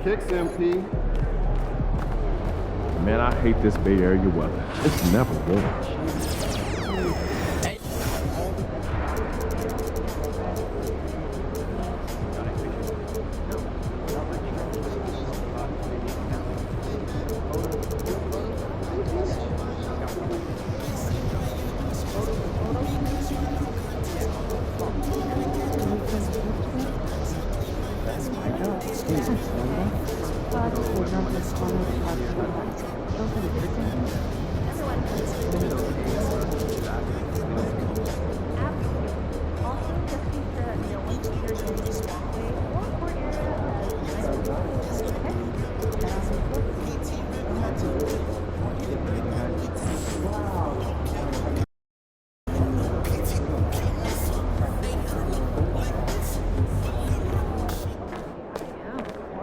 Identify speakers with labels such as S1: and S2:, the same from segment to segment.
S1: kicks, MP.
S2: Man, I hate this Bay Area weather. It's never warm.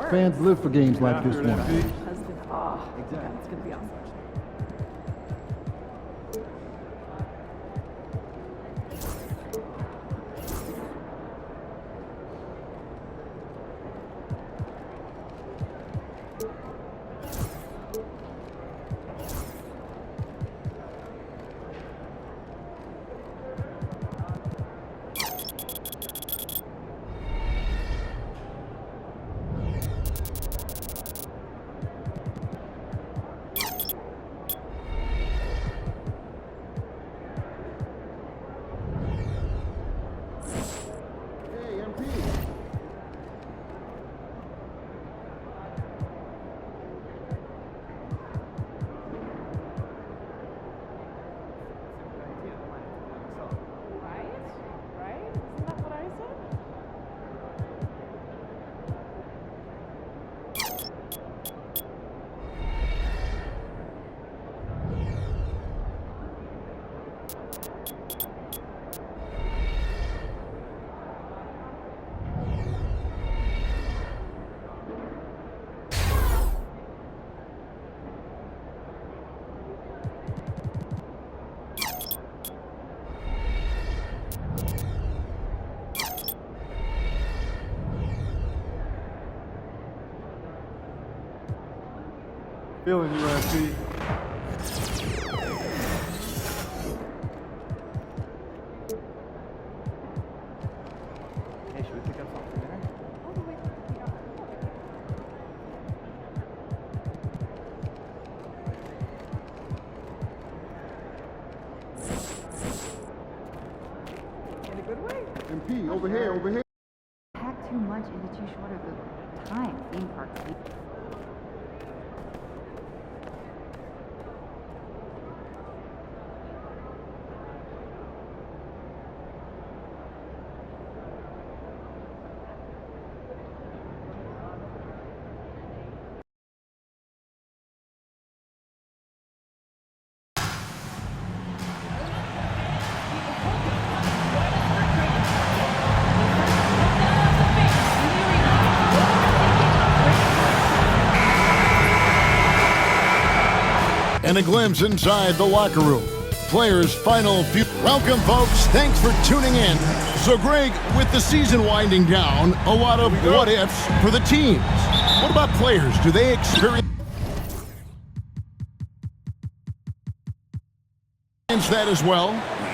S3: Fans live for games like this one.
S4: Husband, oh, yeah, it's gonna be awesome.
S1: Feeling you, MP.
S5: Hey, should we pick up something for dinner?
S4: In a good way.
S1: MP, over here, over here.
S6: Pack too much into too short of a time. Theme parks.
S7: And a glimpse inside the locker room. Players' final few. Welcome, folks. Thanks for tuning in. So, Greg, with the season winding down, a lot of what-ifs for the teams. What about players? Do they experience that as well?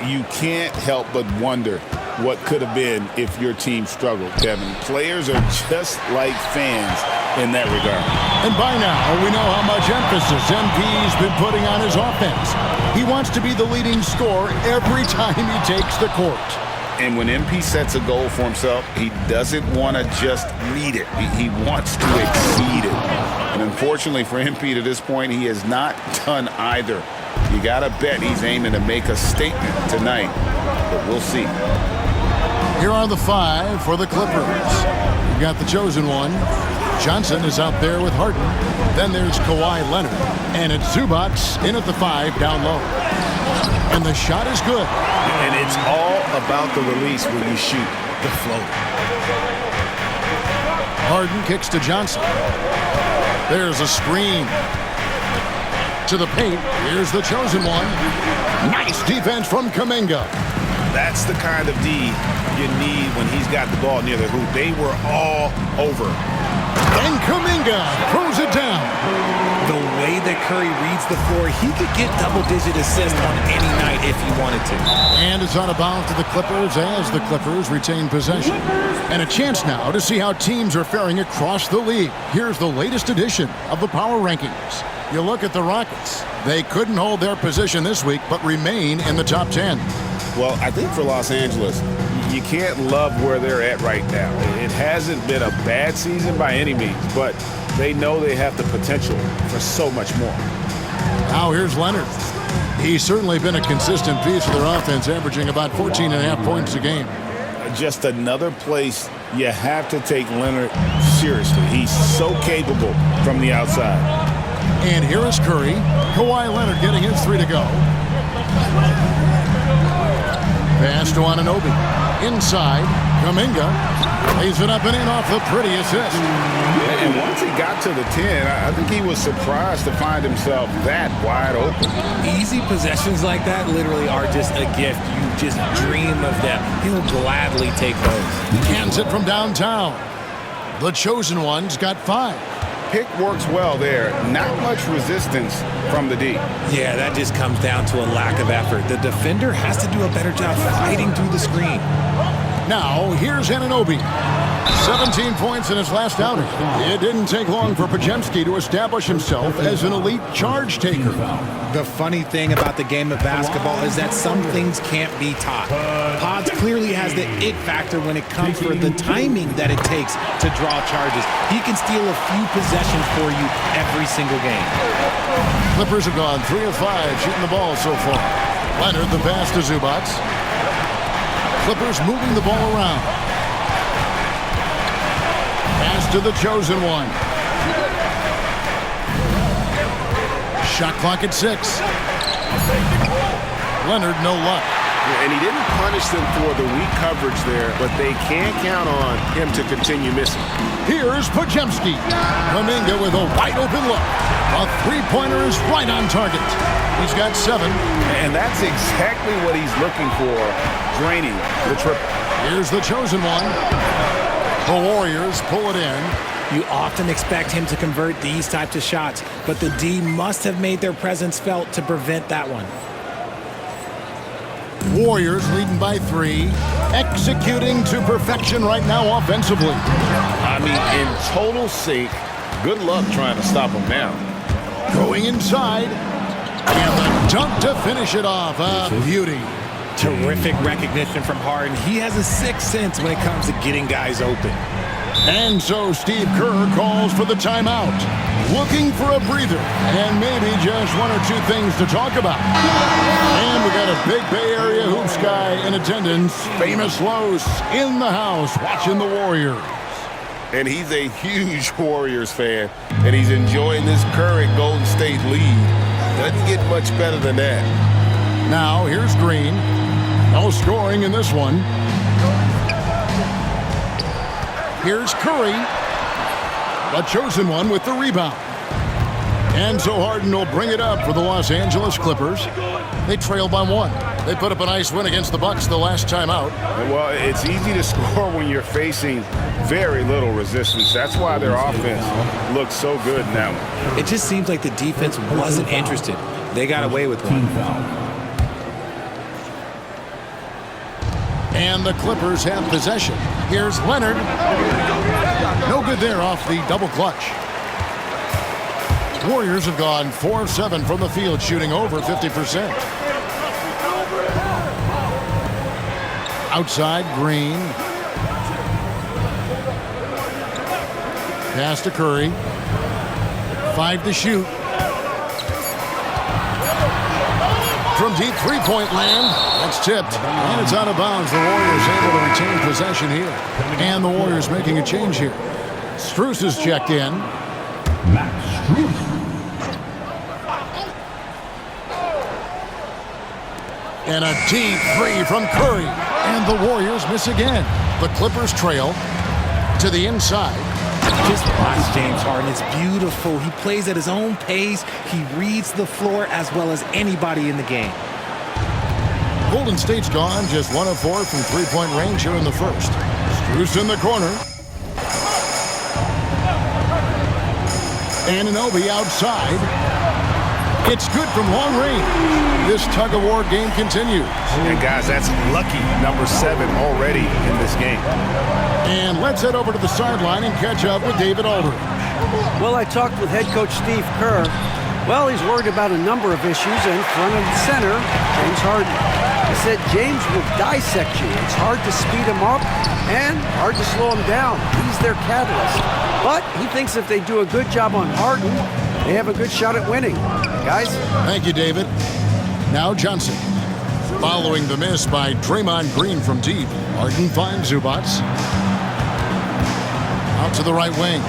S8: You can't help but wonder what could have been if your team struggled, Kevin. Players are just like fans in that regard.
S7: And by now, we know how much emphasis MP's been putting on his offense. He wants to be the leading scorer every time he takes the court.
S8: And when MP sets a goal for himself, he doesn't want to just meet it. He wants to exceed it. And unfortunately for MP to this point, he has not done either. You got to bet he's aiming to make a statement tonight, but we'll see.
S7: Here are the five for the Clippers. You've got the chosen one. Johnson is out there with Harden. Then there's Kawhi Leonard. And it's Zubac in at the 5 down low. And the shot is good.
S8: And it's all about the release when you shoot the float.
S7: Harden kicks to Johnson. There's a screen. To the paint. Here's the chosen one. Nice defense from Kuminga.
S8: That's the kind of D you need when he's got the ball near the hoop. They were all over.
S7: And Kuminga throws it down.
S5: The way that Curry reads the floor, he could get double-digit assists on any night if he wanted to.
S7: And it's out of bounds to the Clippers as the Clippers retain possession. And a chance now to see how teams are faring across the league. Here's the latest edition of the Power Rankings. You look at the Rockets. They couldn't hold their position this week, but remain in the top 10.
S8: Well, I think for Los Angeles, you can't love where they're at right now. It hasn't been a bad season by any means, but they know they have the potential for so much more.
S7: Now here's Leonard. He's certainly been a consistent piece of their offense, averaging about 14.5 points a game.
S8: Just another place you have to take Leonard seriously. He's so capable from the outside.
S7: And here is Curry. Kawhi Leonard getting his 3 to go. Pass to Anunoby. Inside, Kuminga lays it up and in off the pretty assist.
S8: And once he got to the 10, I think he was surprised to find himself that wide open.
S5: Easy possessions like that literally are just a gift. You just dream of them. He'll gladly take those.
S7: Hands it from downtown. The chosen one's got 5.
S8: Pick works well there. Not much resistance from the D.
S5: Yeah, that just comes down to a lack of effort. The defender has to do a better job fighting through the screen.
S7: Now, here's Anunoby. 17 points in his last outing. It didn't take long for Podziemski to establish himself as an elite charge taker.
S5: The funny thing about the game of basketball is that some things can't be taught. Pods clearly has the it factor when it comes for the timing that it takes to draw charges. He can steal a few possessions for you every single game.
S7: Clippers have gone 3 of 5 shooting the ball so far. Leonard the pass to Zubac. Clippers moving the ball around. Pass to the chosen one. Shot clock at 6. Leonard, no luck.
S9: And he didn't punish them for the weak coverage there, but they can't count on him to continue missing.
S7: Here's Podziemski. Kuminga with a wide open look. A three-pointer is right on target. He's got 7.
S8: And that's exactly what he's looking for, draining the triple.
S7: Here's the chosen one. The Warriors pull it in.
S5: You often expect him to convert these types of shots, but the D must have made their presence felt to prevent that one.
S7: Warriors leading by 3, executing to perfection right now offensively.
S9: I mean, in total sync. Good luck trying to stop him now.
S7: Going inside, and the dunk to finish it off. A beauty.
S5: Terrific recognition from Harden. He has a sixth sense when it comes to getting guys open.
S7: And so Steve Kerr calls for the timeout, looking for a breather and maybe just 1 or 2 things to talk about. And we got a big Bay Area hoops guy in attendance, Famous Los, in the house watching the Warriors.
S8: And he's a huge Warriors fan, and he's enjoying this current Golden State lead. Doesn't get much better than that.
S7: Now here's Green. No scoring in this one. Here's Curry, the chosen one with the rebound. And so Harden will bring it up for the Los Angeles Clippers. They trail by 1. They put up a nice win against the Bucks the last time out.
S8: Well, it's easy to score when you're facing very little resistance. That's why their offense looks so good in that one.
S5: It just seems like the defense wasn't interested. They got away with one.
S7: And the Clippers have possession. Here's Leonard. No good there off the double clutch. Warriors have gone 4 of 7 from the field, shooting over 50%. Outside, Green. Pass to Curry. 5 to shoot. From deep three-point land, that's tipped, and it's out of bounds. The Warriors able to retain possession here. And the Warriors making a change here. Strus is checked in.
S2: Max Strus.
S7: And a deep 3 from Curry. And the Warriors miss again. The Clippers trail to the inside.
S5: Just watch James Harden. It's beautiful. He plays at his own pace. He reads the floor as well as anybody in the game.
S7: Golden State's gone just 1 of 4 from three-point range here in the first. Strus in the corner. Anunoby outside. It's good from long range. This tug-of-war game continues.
S9: And guys, that's lucky number 7 already in this game.
S7: And let's head over to the sideline and catch up with David Aldridge.
S10: Well, I talked with head coach Steve Kerr. Well, he's worried about a number of issues, and front and center, James Harden. He said James will dissect you. It's hard to speed him up and hard to slow him down. He's their catalyst. But he thinks if they do a good job on Harden, they have a good shot at winning. Guys?
S7: Thank you, David. Now Johnson. Following the miss by Draymond Green from deep, Harden finds Zubac. Out to the right wing.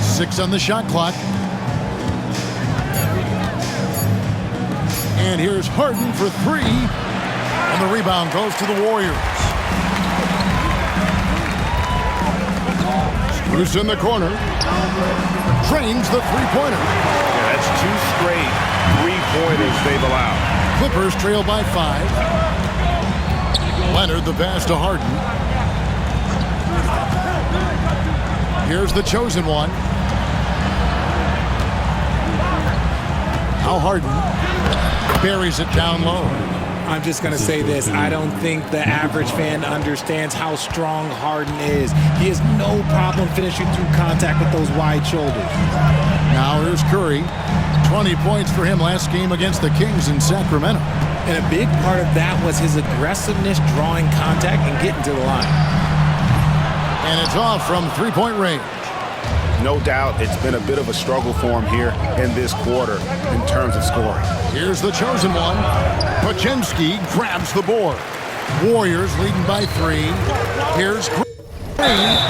S7: 6 on the shot clock. And here's Harden for 3. And the rebound goes to the Warriors. Bruce in the corner. Drains the three-pointer.
S9: Yeah, that's 2 straight three-pointers they've allowed.
S7: Clippers trail by 5. Leonard the pass to Harden. Here's the chosen one. Now Harden buries it down low.
S5: I'm just going to say this. I don't think the average fan understands how strong Harden is. He has no problem finishing through contact with those wide shoulders.
S7: Now here's Curry. 20 points for him last game against the Kings in Sacramento.
S5: And a big part of that was his aggressiveness, drawing contact and getting to the line.
S7: And it's off from three-point range.
S9: No doubt it's been a bit of a struggle for him here in this quarter in terms of scoring.
S7: Here's the chosen one. Podziemski grabs the board. Warriors leading by 3. Here's Green,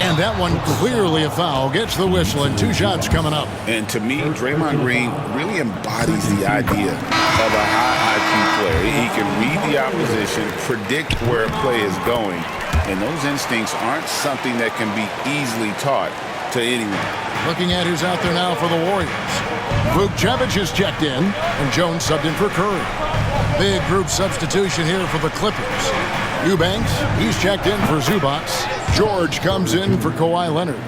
S7: and that one clearly a foul. Gets the whistle, and 2 shots coming up.
S8: And to me, Draymond Green really embodies the idea of a high IQ player. He can read the opposition, predict where a play is going, and those instincts aren't something that can be easily taught to anyone.
S7: Looking at who's out there now for the Warriors. Vukcevic is checked in, and Jones subbed in for Curry. Big group substitution here for the Clippers. Eubanks, he's checked in for Zubac. George comes in for Kawhi Leonard.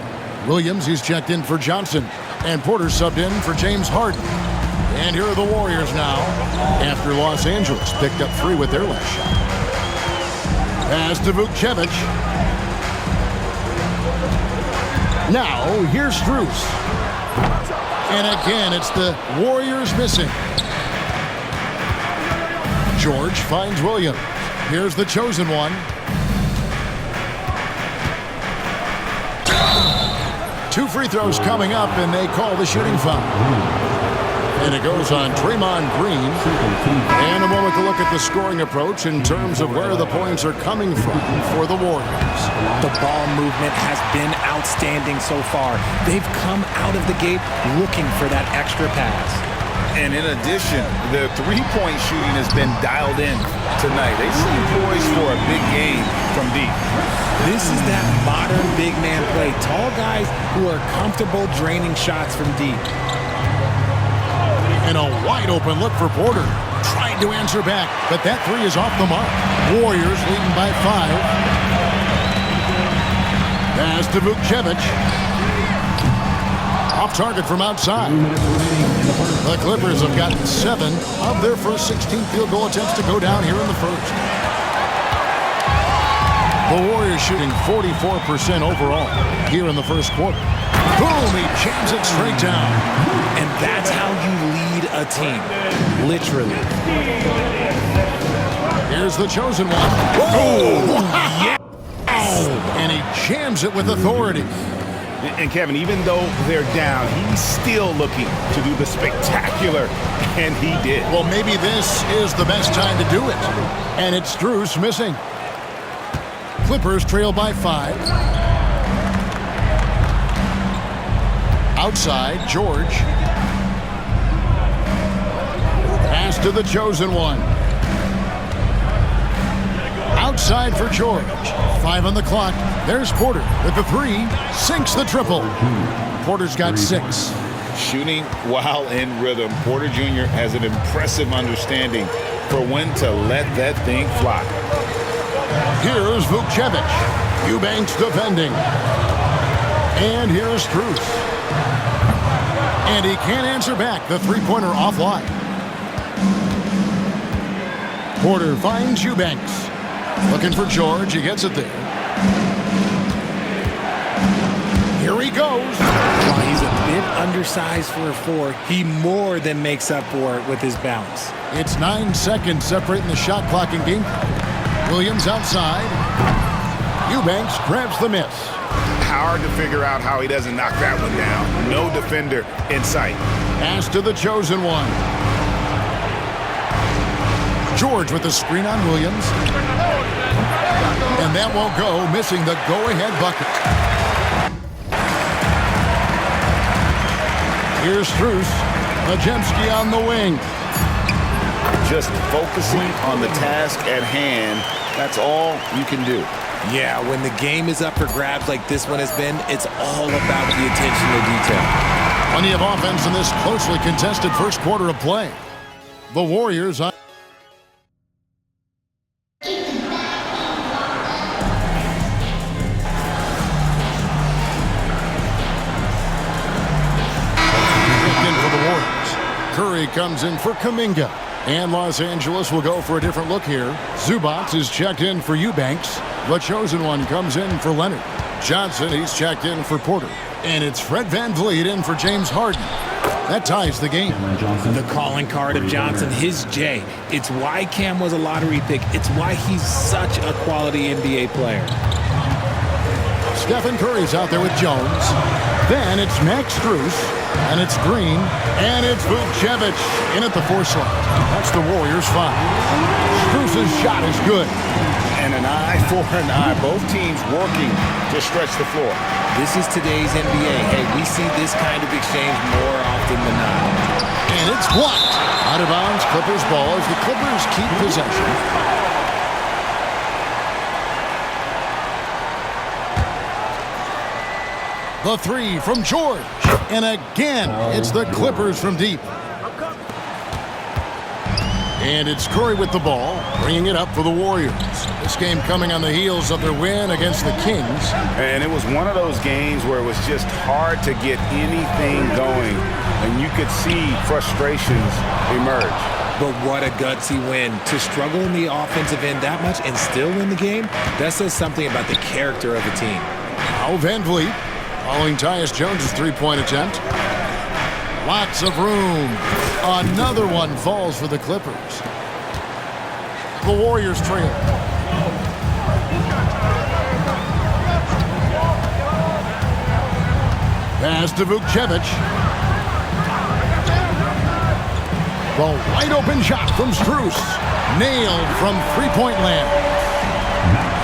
S7: Williams, he's checked in for Johnson. And Porter subbed in for James Harden. And here are the Warriors now, after Los Angeles picked up 3 with their last shot. Pass to Vukcevic. Now, here's Strus. And again, it's the Warriors missing. George finds Williams. Here's the chosen one. Two free throws coming up, and they call the shooting foul. And it goes on Draymond Green. And a moment to look at the scoring approach in terms of where the points are coming from for the Warriors.
S5: The ball movement has been outstanding so far. They've come out of the gate looking for that extra pass.
S8: And in addition, the three-point shooting has been dialed in tonight. They seem poised for a big game from deep.
S5: This is that modern big man play. Tall guys who are comfortable draining shots from deep.
S7: And a wide open look for Porter. Tried to answer back, but that 3 is off the mark. Warriors leading by 5. Pass to Vukcevic. Off target from outside. The Clippers have gotten 7 of their first 16 field goal attempts to go down here in the first. The Warriors shooting 44% overall here in the first quarter. Boom, he jams it straight down.
S5: And that's how you lead a team, literally.
S7: Here's the chosen one. Oh, yeah. And he jams it with authority.
S9: And Kevin, even though they're down, he's still looking to do the spectacular, and he did.
S7: Well, maybe this is the best time to do it. And it's Strus missing. Clippers trail by 5. Outside, George. Pass to the chosen one. Outside for George. 5 on the clock. There's Porter with the 3. Sinks the triple. Porter's got 6.
S8: Shooting while in rhythm. Porter Jr. has an impressive understanding for when to let that thing fly.
S7: Here's Vukcevic. Eubanks defending. And here's Strus. And he can't answer back. The three-pointer offline. Porter finds Eubanks. Looking for George. He gets it there. Here he goes.
S5: While he's a bit undersized for a 4, he more than makes up for it with his bounce.
S7: It's 9 seconds separating the shot clock and game. Williams outside. Eubanks grabs the miss.
S9: Hard to figure out how he doesn't knock that one down. No defender in sight.
S7: Pass to the chosen one. George with the screen on Williams. And that won't go, missing the go-ahead bucket. Here's Strus. Majemski on the wing.
S8: Just focusing on the task at hand. That's all you can do.
S5: Yeah, when the game is up for grabs like this one has been, it's all about the attention to detail.
S7: Plenty of offense in this closely contested first quarter of play. The Warriors on. Curry comes in for Kuminga. And Los Angeles will go for a different look here. Zubac is checked in for Eubanks. The chosen one comes in for Leonard. Johnson, he's checked in for Porter. And it's Fred VanVleet in for James Harden. That ties the game.
S5: The calling card of Johnson, his J. It's why Cam was a lottery pick. It's why he's such a quality NBA player.
S7: Stephen Curry's out there with Jones. Then it's Max Strus, and it's Green, and it's Vucevic in at the 4 slot. That's the Warriors' 5. Strus's shot is good.
S8: And an eye for an eye. Both teams working to stretch the floor.
S5: This is today's NBA. Hey, we see this kind of exchange more often than not.
S7: And it's blocked. Out of bounds, Clippers ball as the Clippers keep possession. The 3 from George. And again, it's the Clippers from deep. And it's Curry with the ball, bringing it up for the Warriors. This game coming on the heels of their win against the Kings.
S9: And it was one of those games where it was just hard to get anything going. And you could see frustrations emerge.
S5: But what a gutsy win. To struggle in the offensive end that much and still win the game, that says something about the character of the team.
S7: Now VanVleet. Following Tyus Jones' three-point attempt. Lots of room. Another one falls for the Clippers. The Warriors trail. Pass to Vucevic. The wide-open shot from Strus. Nailed from three-point land.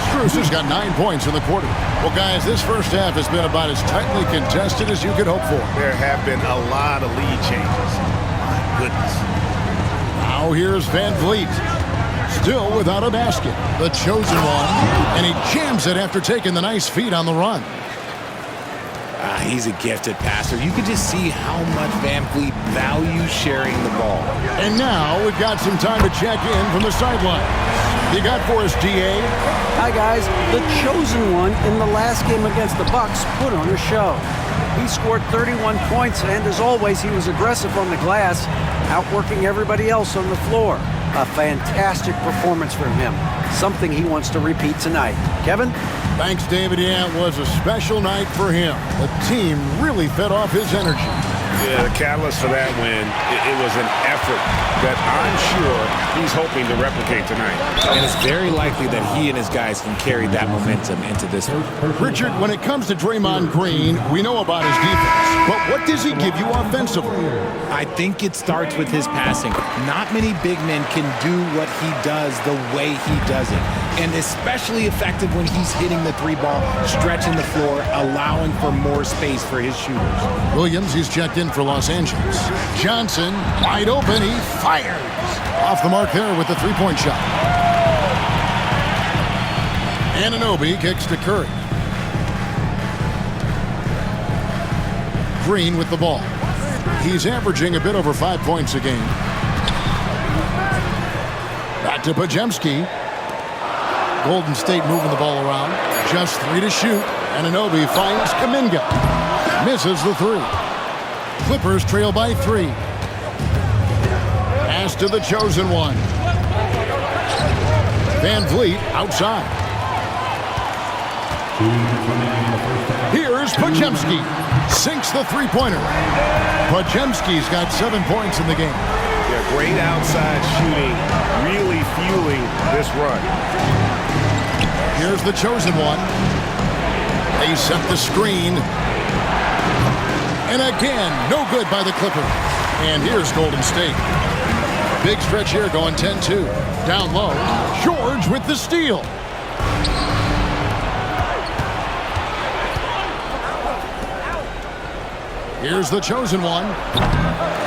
S7: Strus has got 9 points in the quarter. Well, guys, this first half has been about as tightly contested as you could hope for.
S9: There have been a lot of lead changes. My goodness.
S7: Now here's VanVleet. Still without a basket. The chosen one. And he jams it after taking the nice feed on the run.
S5: He's a gifted passer. You can just see how much VanVleet values sharing the ball.
S7: And now we've got some time to check in from the sideline. You got for us, DA?
S10: Hi, guys. The chosen one in the last game against the Bucks put on a show. He scored 31 points, and as always, he was aggressive on the glass, outworking everybody else on the floor. A fantastic performance from him. Something he wants to repeat tonight. Kevin?
S7: Thanks, David. Yeah, it was a special night for him. The team really fed off his energy.
S9: Yeah, the catalyst for that win, it was an effort that I'm sure he's hoping to replicate tonight.
S5: And it's very likely that he and his guys can carry that momentum into this one.
S7: Richard, when it comes to Draymond Green, we know about his defense. But what does he give you offensively?
S5: I think it starts with his passing. Not many big men can do what he does the way he does it. And especially effective when he's hitting the 3-ball, stretching the floor, allowing for more space for his shooters.
S7: Williams, he's checked in for Los Angeles. Johnson, wide open, he fires. Off the mark there with the 3-point shot. Anunoby kicks to Curry. Green with the ball. He's averaging a bit over 5 points a game. Back to Podziemski. Golden State moving the ball around. Just 3 to shoot. Anunoby finds Kuminga. Misses the 3. Clippers trail by 3. Pass to the chosen one. Van Vliet outside. Here's Podziemski. Sinks the three-pointer. Podziemski's got 7 points in the game.
S9: Yeah, great outside shooting, really fueling this run.
S7: Here's the chosen one. They set the screen. And again, no good by the Clippers. And here's Golden State. Big stretch here going 10-2. Down low, George with the steal. Here's the chosen one.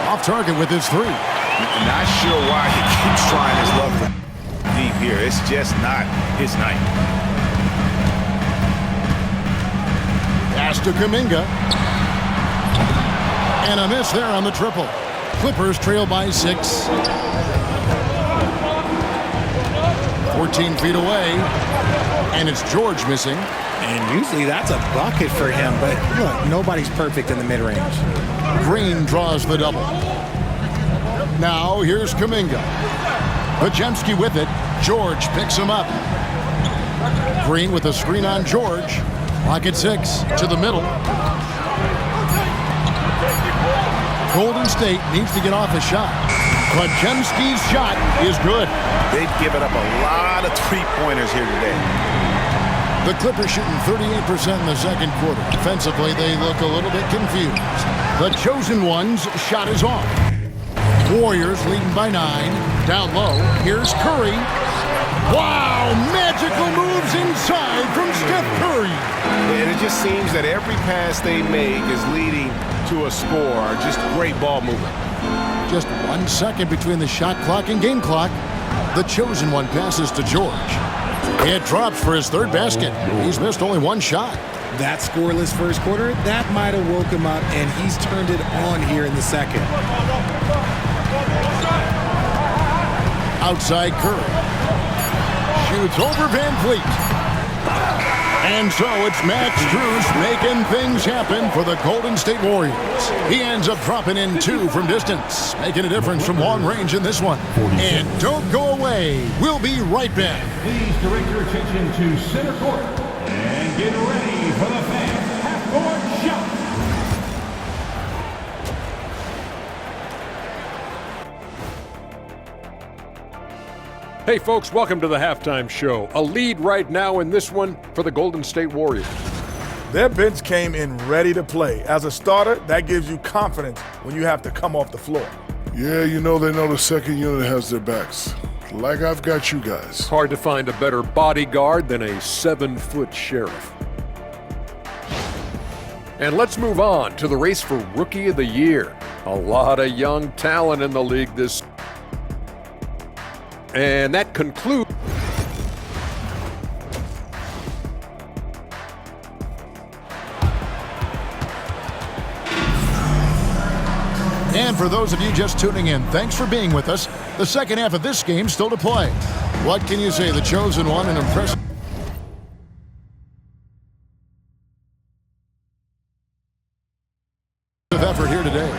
S7: Off target with his 3.
S9: Not sure why he keeps trying his luck for deep here. It's just not his night.
S7: Pass to Kuminga. And a miss there on the triple. Clippers trail by 6. 14 feet away. And it's George missing.
S5: And usually that's a bucket for him, but look, nobody's perfect in the mid-range.
S7: Green draws the double. Now here's Kuminga. Podziemski with it. George picks him up. Green with a screen on George. Lock at 6 to the middle. Golden State needs to get off a shot. Podziemski's shot is good.
S9: They've given up a lot of three-pointers here today.
S7: The Clippers shooting 38% in the second quarter. Defensively, they look a little bit confused. The chosen one's shot is off. Warriors leading by 9. Down low, here's Curry. Wow, magical moves inside from Steph Curry.
S9: And it just seems that every pass they make is leading to a score. Just great ball movement.
S7: Just 1 second between the shot clock and game clock. The chosen one passes to George. It drops for his 3rd basket. He's missed only 1 shot.
S5: That scoreless first quarter, that might have woke him up, and he's turned it on here in the second.
S7: Outside Curry. Shoots over Van Vliet. And so it's Max Strus making things happen for the Golden State Warriors. He ends up dropping in 2 from distance, making a difference from long range in this one. And don't go away. We'll be right back.
S2: Please direct your attention to center court and get ready for the fans half-court shot.
S11: Hey folks, welcome to the Halftime Show. A lead right now in this one for the Golden State Warriors.
S12: Their bench came in ready to play. As a starter, that gives you confidence when you have to come off the floor.
S13: Yeah, you know they know the second unit has their backs. Like I've got you guys.
S11: Hard to find a better bodyguard than a 7-foot sheriff. And let's move on to the race for Rookie of the Year. A lot of young talent in the league this. And that concludes.
S7: And for those of you just tuning in, thanks for being with us. The second half of this game still to play. What can you say? The chosen one, an impressive effort here today.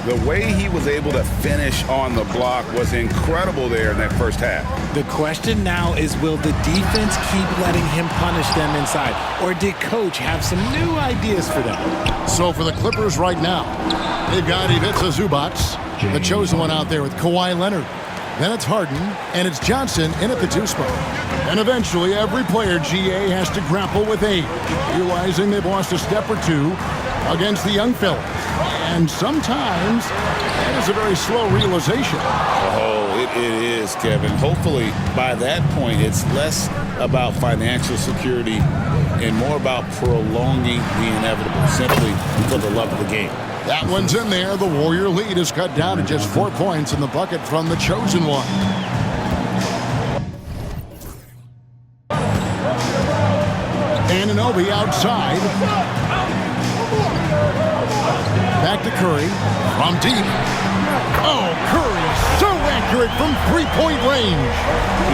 S8: The way he was able to finish on the block was incredible there in that first half.
S5: The question now is, will the defense keep letting him punish them inside? Or did Coach have some new ideas for them?
S7: So for the Clippers right now, they've got Ivica Zubac, the chosen one out there with Kawhi Leonard. Then it's Harden, and it's Johnson in at the 2 spot. And eventually, every player, GA, has to grapple with age, realizing they've lost a step or 2 against the young fellas. And sometimes, that is a very slow realization.
S8: Oh, it is, Kevin. Hopefully, by that point, it's less about financial security and more about prolonging the inevitable, simply for the love of the game.
S7: That one's in there. The Warrior lead is cut down to just 4 points in the bucket from the chosen one. Anunoby outside. Back to Curry from deep. Oh, Curry so accurate from 3-point range.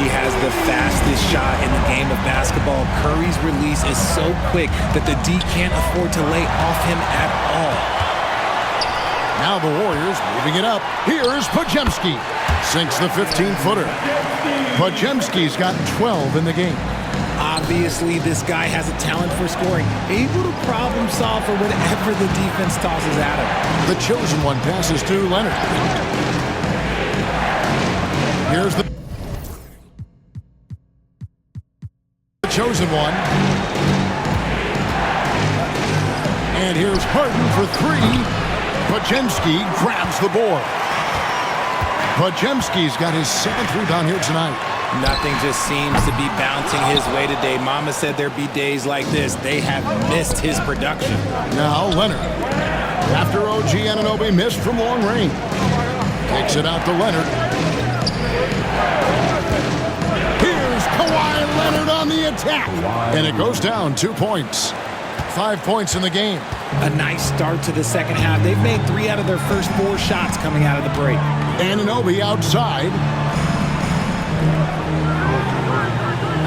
S5: He has the fastest shot in the game of basketball. Curry's release is so quick that the D can't afford to lay off him at all.
S7: Now the Warriors moving it up. Here's Podziemski. Sinks the 15-footer. Podziemski's got 12 in the game.
S5: Obviously, this guy has a talent for scoring. Able to problem solve for whatever the defense tosses at him.
S7: The chosen one passes to Leonard. Here's the chosen one. And here's Harden for three. Podziemski grabs the board. Podziemski's got his 7th rebound here tonight.
S5: Nothing just seems to be bouncing his way today. Mama said there'd be days like this. They have missed his production.
S7: Now Leonard. After OG Anunoby missed from long range. Kicks it out to Leonard. Here's Kawhi Leonard on the attack. And it goes down 2 points. 5 points in the game.
S5: A nice start to the second half. They've made 3 out of their first 4 shots coming out of the break.
S7: Anunoby outside.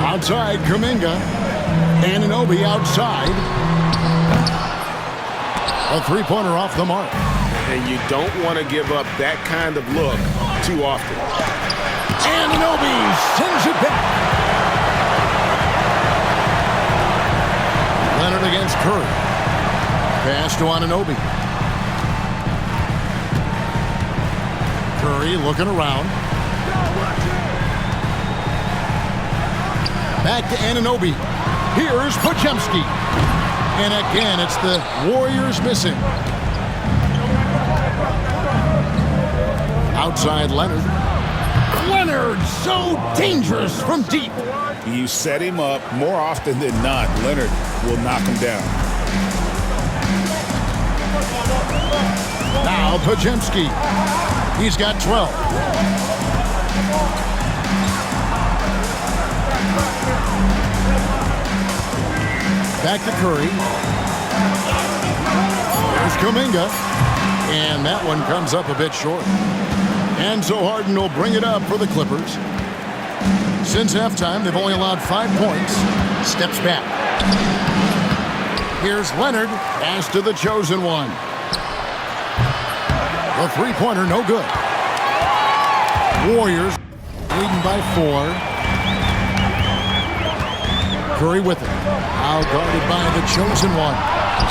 S7: Outside, Kuminga. Anunoby outside. A three-pointer off the mark.
S9: And you don't want to give up that kind of look too often.
S7: Anunoby sends it back. Leonard against Curry. Pass to Anunoby. Curry looking around. Back to Anunoby. Here's Podziemski. And again, it's the Warriors missing. Outside Leonard. Leonard, so dangerous from deep.
S8: You set him up more often than not. Leonard will knock him down.
S7: Now Podziemski. He's got 12. Back to Curry. There's Kuminga. And that one comes up a bit short. And so Harden will bring it up for the Clippers. Since halftime, they've only allowed 5 points. Steps back. Here's Leonard. Pass to the chosen one. The three-pointer, no good. Warriors leading by 4. Curry with it. Now guarded by the chosen one.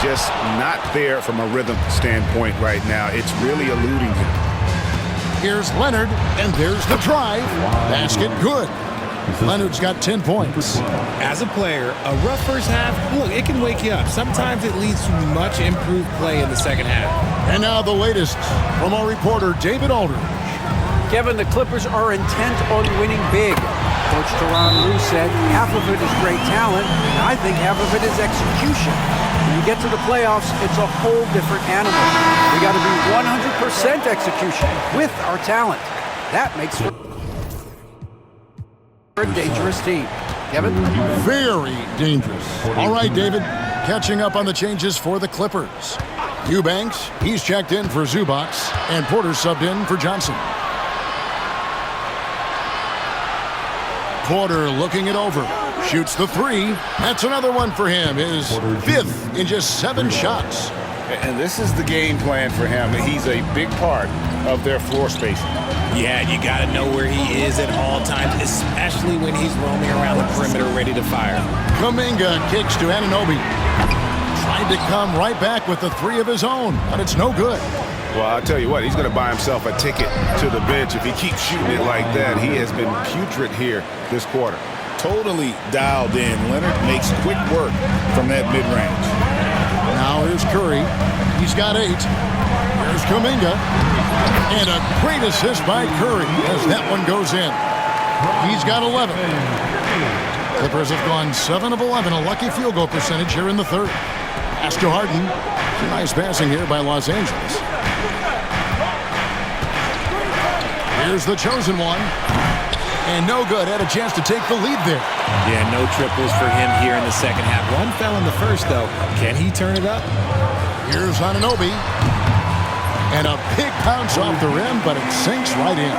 S9: Just not there from a rhythm standpoint right now. It's really eluding him.
S7: Here's Leonard, and there's the drive. Basket good. Leonard's got 10 points.
S5: As a player, a rough first half, look, it can wake you up. Sometimes it leads to much improved play in the second half.
S7: And now the latest from our reporter, David Aldridge.
S10: Kevin, the Clippers are intent on winning big. Coach Tyronn Lue said half of it is great talent, and I think half of it is execution. When you get to the playoffs, it's a whole different animal. We got to be 100% execution with our talent. That makes for a dangerous team. Kevin?
S7: Very dangerous. All right, David. Catching up on the changes for the Clippers. Eubanks, he's checked in for Zubac, and Porter subbed in for Johnson. Porter looking it over. Shoots the 3. That's another one for him. His 5th in just 7 shots.
S8: And this is the game plan for him. He's a big part of their floor spacing.
S5: Yeah, you got to know where he is at all times, especially when he's roaming around the perimeter ready to fire.
S7: Kuminga kicks to Anunoby. Tried to come right back with the 3 of his own, but it's no good.
S9: Well, I'll tell you what, he's going to buy himself a ticket to the bench if he keeps shooting it like that. He has been putrid here this quarter.
S8: Totally dialed in. Leonard makes quick work from that mid-range.
S7: Now here's Curry. He's got 8. Here's Kuminga. And a great assist by Curry as that one goes in. He's got 11. Clippers have gone 7 of 11, a lucky field goal percentage here in the third. Pass to Harden. Nice passing here by Los Angeles. Here's the chosen one. And no good. Had a chance to take the lead there.
S5: Yeah, no triples for him here in the second half. One fell in the first, though. Can he turn it up?
S7: Here's Anunoby. And a big bounce off the rim, but it sinks right in.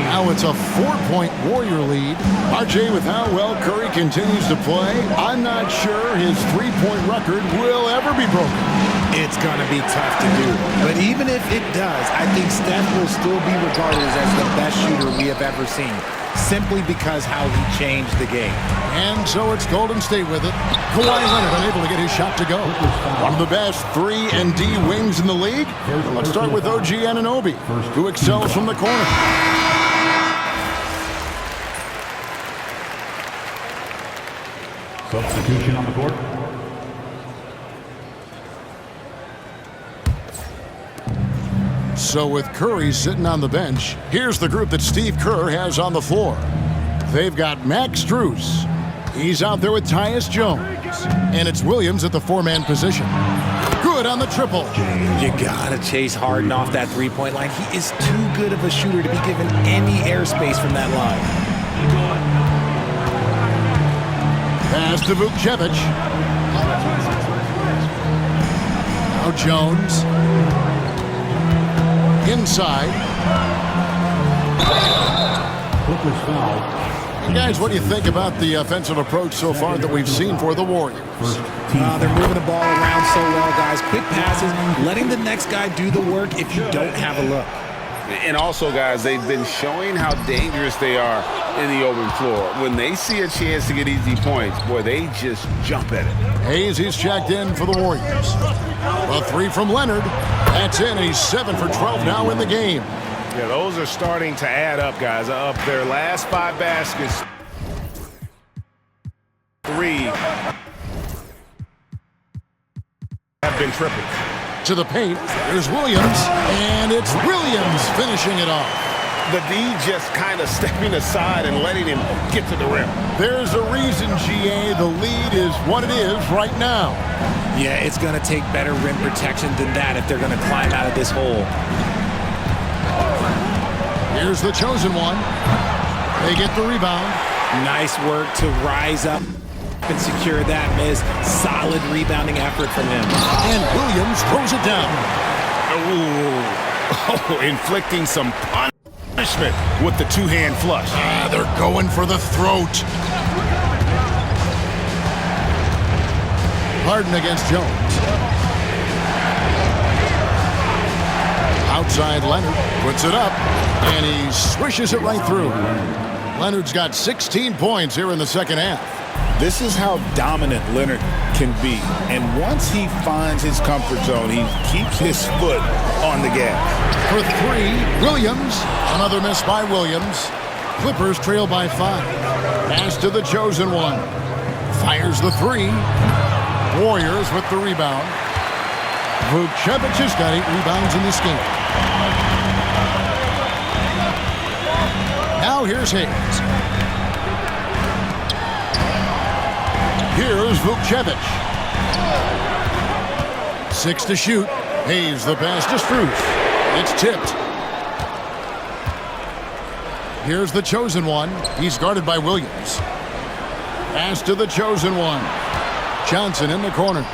S7: Now it's a 4-point Warrior lead. RJ, with how well Curry continues to play, I'm not sure his three-point record will ever be broken.
S5: It's going to be tough to do. But even if it does, I think Steph will still be regarded as the best shooter we have ever seen, simply because how he changed the game.
S7: And so it's Golden State with it. Kawhi Leonard unable to get his shot to go. One of the best 3 and D wings in the league. Let's start with OG Anunoby, who excels from the corner.
S2: Substitution on the court.
S7: So with Curry sitting on the bench, here's the group that Steve Kerr has on the floor. They've got Max Strus. He's out there with Tyus Jones. And it's Williams at the 4-man position. Good on the triple.
S5: You gotta chase Harden off that three-point line. He is too good of a shooter to be given any airspace from that line.
S7: Pass to Vukcevic. Now Jones. Inside.
S2: Clippers foul.
S7: And guys, what do you think about the offensive approach so far that we've seen for the Warriors?
S5: They're moving the ball around so well, guys. Quick passes, letting the next guy do the work if you don't have a look.
S9: And also, guys, they've been showing how dangerous they are in the open floor. When they see a chance to get easy points, boy, they just jump at it.
S7: Hayes, he's checked in for the Warriors. A 3 from Leonard. That's in. He's 7 for 12 now in the game.
S9: Yeah, those are starting to add up, guys. Up their last 5 baskets. 3 have been triples.
S7: To the paint, there's Williams, and it's Williams finishing it off.
S9: The D just kind of stepping aside and letting him get to the rim.
S7: There's a reason, GA, the lead is what it is right now.
S5: Yeah, it's going to take better rim protection than that if they're going to climb out of this hole.
S7: Here's the chosen one. They get the rebound.
S5: Nice work to rise up and secure that miss. Solid rebounding effort from him.
S7: And Williams throws it down.
S9: Oh, inflicting some punishment with the two-hand flush.
S7: They're going for the throat. Harden against Jones. Outside Leonard puts it up, and he swishes it right through. Leonard's got 16 points here in the second half.
S8: This is how dominant Leonard can be. And once he finds his comfort zone, he keeps his foot on the gas.
S7: For 3, Williams. Another miss by Williams. Clippers trail by 5. Pass to the chosen one. Fires the 3. Warriors with the rebound. Vukcevic has got 8 rebounds in this game. Now here's Hayes. Here's Vukcevic. 6 to shoot. Hayes the pass to Strus. It's tipped. Here's the chosen one. He's guarded by Williams. Pass to the chosen one. Johnson in the corner.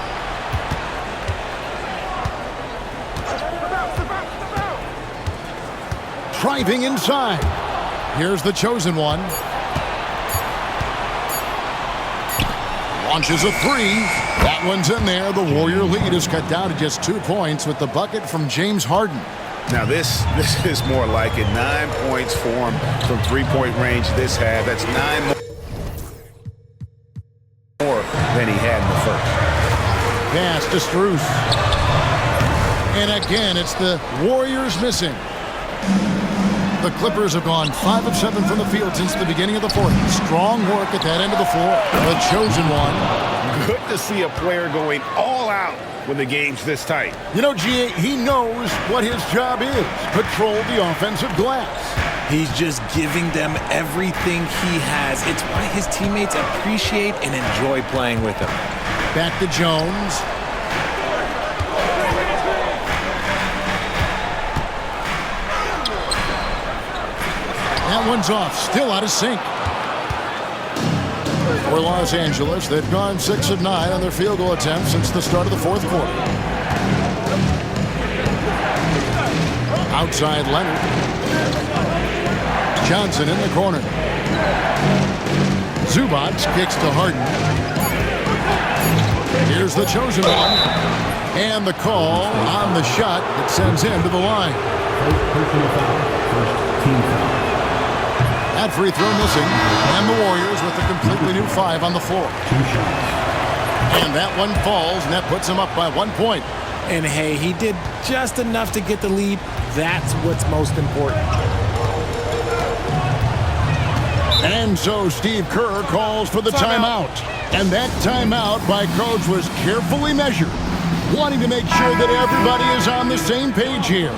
S7: Driving inside. Here's the chosen one. Launches a 3. That one's in there. The Warrior lead is cut down to just 2 points with the bucket from James Harden.
S9: Now this is more like it. 9 points for him from three-point range this half. That's 9 more than he had in the first.
S7: Pass to Strus. And again, it's the Warriors missing. The Clippers have gone 5 of 7 from the field since the beginning of the fourth. Strong work at that end of the floor. The chosen one.
S9: Good to see a player going all out when the game's this tight.
S7: You know, GA, he knows what his job is. Control the offensive glass.
S5: He's just giving them everything he has. It's why his teammates appreciate and enjoy playing with him.
S7: Back to Jones. That one's off, still out of sync. For Los Angeles, they've gone 6 of 9 on their field goal attempts since the start of the fourth quarter. Outside Leonard. Johnson in the corner. Zubac kicks to Harden. Here's the chosen one. And the call on the shot that sends him to the line. That free throw missing. And the Warriors with a completely new 5 on the floor. And that one falls, and that puts him up by 1 point.
S5: And hey, he did just enough to get the lead. That's what's most important.
S7: And so Steve Kerr calls for the timeout. And that timeout by Coach was carefully measured, wanting to make sure that everybody is on the same page here.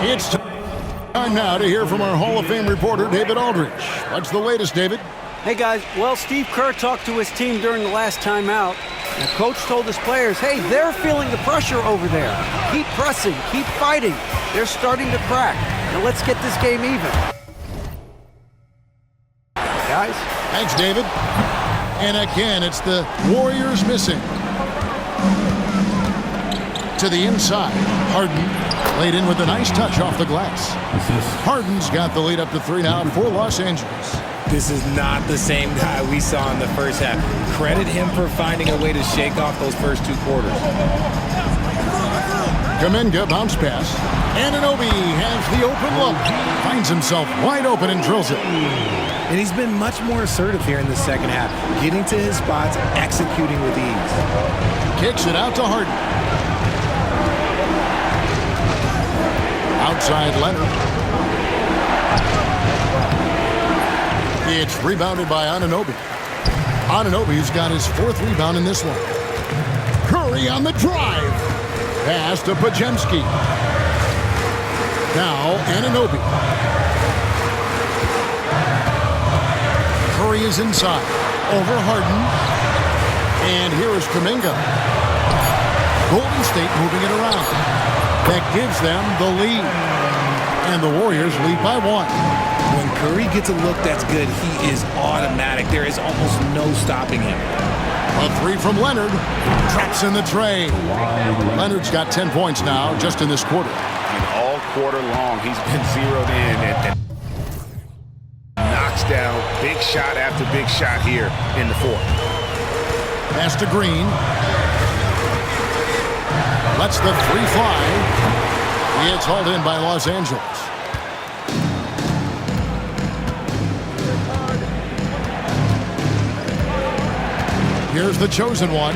S7: It's time now to hear from our Hall of Fame reporter, David Aldridge. What's the latest, David?
S10: Hey, guys. Well, Steve Kerr talked to his team during the last timeout. The coach told his players, hey, they're feeling the pressure over there. Keep pressing. Keep fighting. They're starting to crack. Now let's get this game even. Guys?
S7: Thanks, David. And again, it's the Warriors missing. To the inside. Harden laid in with a nice touch off the glass. Harden's got the lead up to 3 now for Los Angeles.
S5: This is not the same guy we saw in the first half. Credit him for finding a way to shake off those first 2 quarters.
S7: Kuminga bounce pass. Anunoby has the open look. Finds himself wide open and drills it.
S5: And he's been much more assertive here in the second half, getting to his spots, executing with ease.
S7: Kicks it out to Harden. Outside Leonard. It's rebounded by Anunoby. Anunoby's got his 4th rebound in this one. Curry on the drive. Pass to Podziemski. Now Anunoby. Curry is inside. Over Harden. And here is Kuminga. Golden State moving it around. That gives them the lead. And the Warriors lead by 1.
S5: When Curry gets a look that's good, he is automatic. There is almost no stopping him.
S7: A 3 from Leonard. Traps in the tray. Leonard's got 10 points now just in this quarter.
S9: And all quarter long, he's been zeroed in and knocks down big shot after big shot here in the 4th.
S7: Pass to Green. Lets the 3 fly. It's hauled in by Los Angeles. Here's the chosen one.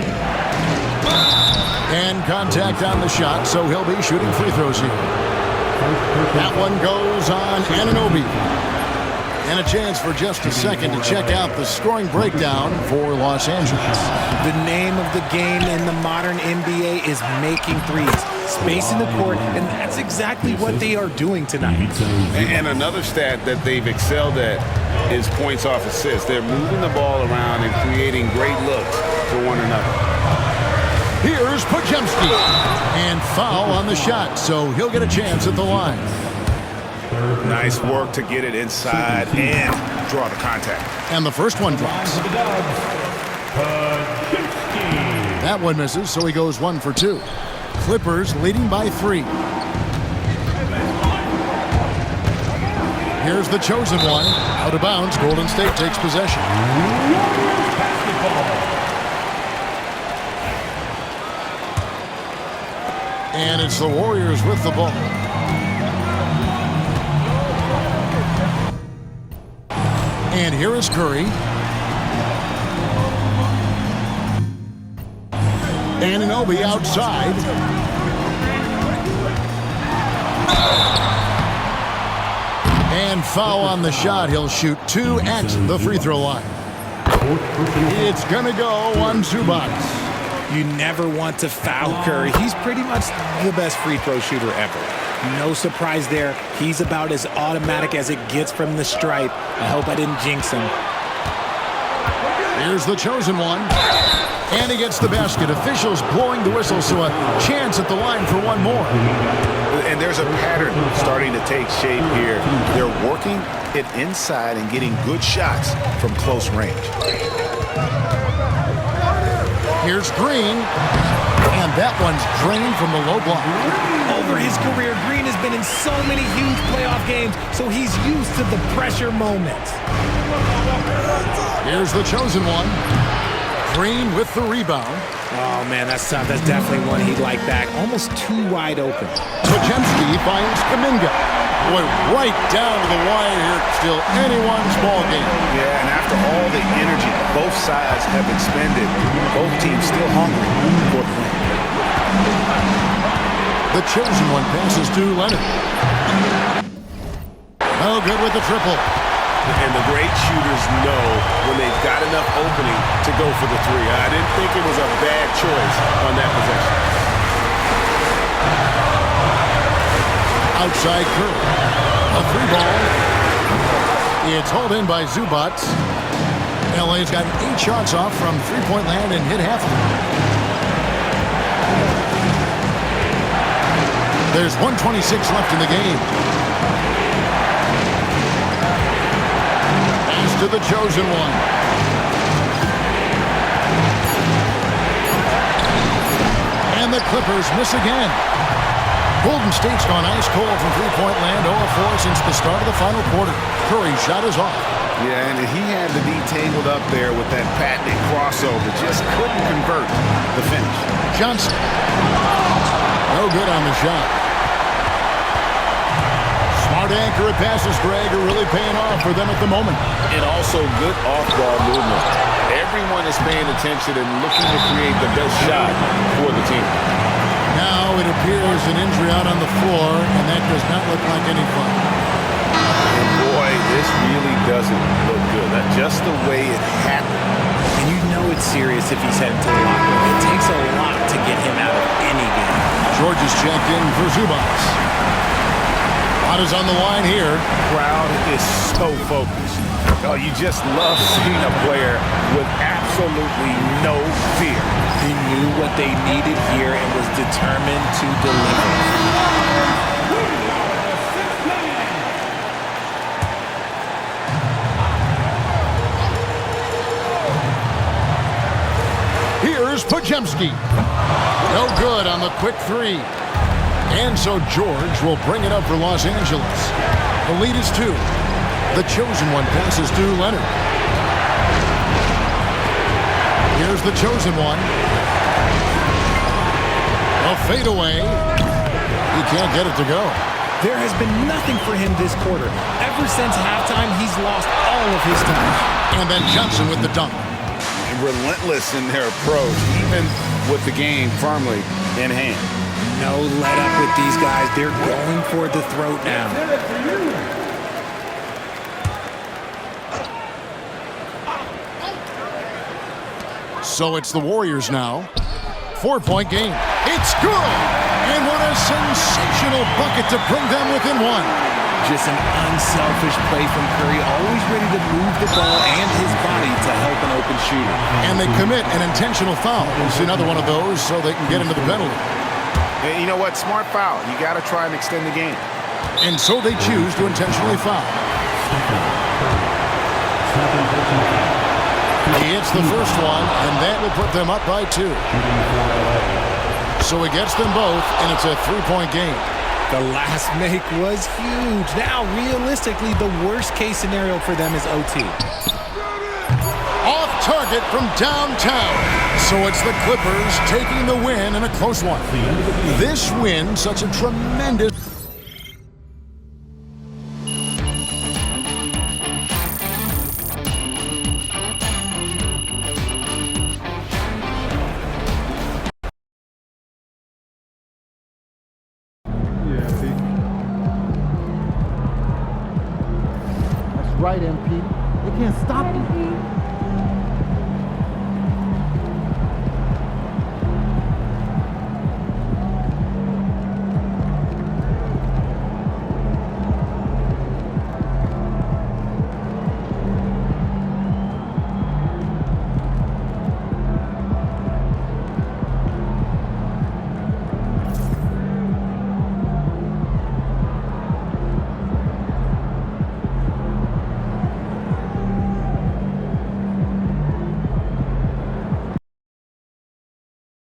S7: And contact on the shot, so he'll be shooting free throws here. That one goes on Anunoby. And a chance for just a second to check out the scoring breakdown for Los Angeles.
S5: The name of the game in the modern NBA is making threes, spacing the court, and that's exactly what they are doing tonight.
S9: And another stat that they've excelled at is points off assists. They're moving the ball around and creating great looks for one another.
S7: Here's Podziemski. And foul on the shot, so he'll get a chance at the line.
S9: Nice work to get it inside and draw the contact.
S7: And the first one drops. That one misses, so he goes 1 for 2. Clippers leading by 3. Here's the chosen one. Out of bounds, Golden State takes possession. And it's the Warriors with the ball. And here is Curry. Anunoby outside. And foul on the shot. He'll shoot 2 at the free throw line. It's going to go on Zubac.
S5: You never want to foul Curry. He's pretty much the best free throw shooter ever. No surprise there. He's about as automatic as it gets from the stripe. I hope I didn't jinx him.
S7: Here's the chosen one. And he gets the basket. Officials blowing the whistle, so a chance at the line for one more.
S8: And there's a pattern starting to take shape here. They're working it inside and getting good shots from close range.
S7: Here's Green. And That one's drained from the low block.
S5: Over his career, Green has been in so many huge playoff games, so he's used to the pressure moments.
S7: Here's the chosen one. Green with the rebound.
S5: Oh, man, that's tough. That's definitely one he'd like back. Almost too wide open.
S7: Podziemski finds Kuminga. Boy, right down to the wire here. Still anyone's ball game.
S8: Yeah, and after all the energy both sides have expended, both teams still hungry for the win.
S7: The chosen one passes to Leonard. No good with the triple.
S9: And the great shooters know when they've got enough opening to go for the three. I didn't think it was a bad choice on that possession.
S7: Outside Curry. A free ball. It's hauled in by Zubac. LA's got 8 shots off from three-point land and hit half of them. There's 1:26 left in the game. Pass to the chosen one. And the Clippers miss again. Golden State's gone ice cold from three-point land, 0 of 4 since the start of the final quarter. Curry's shot is off.
S8: Yeah, and he had to be tangled up there with that patented crossover. Just couldn't convert the finish.
S7: Johnson. No good on the shot. Smart accurate passes, Greg, are really paying off for them at the moment.
S8: And also good off-ball movement. Everyone is paying attention and looking to create the best shot for the team.
S7: Now it appears an injury out on the floor, and that does not look like any fun.
S8: And boy, this really doesn't look good. That's just the way it happened.
S5: And you know it's serious if he's heading to the locker room. It takes a lot to get him out of any game.
S7: George is checked in for Zubac. Lot is on the line here.
S8: Crowd is so focused. Oh, you just love seeing a player with absolutely no fear.
S5: He knew what they needed here and was determined to deliver.
S7: Here's Podziemski. No good on the quick three. And so George will bring it up for Los Angeles. The lead is 2. The chosen one passes to Leonard. Here's the chosen one. A fadeaway. He can't get it to go.
S5: There has been nothing for him this quarter. Ever since halftime, he's lost all of his time.
S7: And then Johnson with the dunk.
S8: Relentless in their approach, even with the game firmly in hand.
S5: No let up with these guys. They're going for the throat now.
S7: So it's the Warriors now. 4-point game. It's good! And what a sensational bucket to bring them within 1.
S5: Just an unselfish play from Curry, always ready to move the ball and his body to help an open shooter.
S7: And they commit an intentional foul. It's another one of those so they can get into the penalty.
S8: And you know what? Smart foul. You got to try and extend the game.
S7: And so they choose to intentionally foul. He hits the first one, and that will put them up by 2. So he gets them both, and it's a 3-point game.
S5: The last make was huge. Now, realistically, the worst-case scenario for them is OT.
S7: Off target from downtown. So it's the Clippers taking the win in a close one. This win, such a tremendous...
S3: Right, MP. They can't stop you.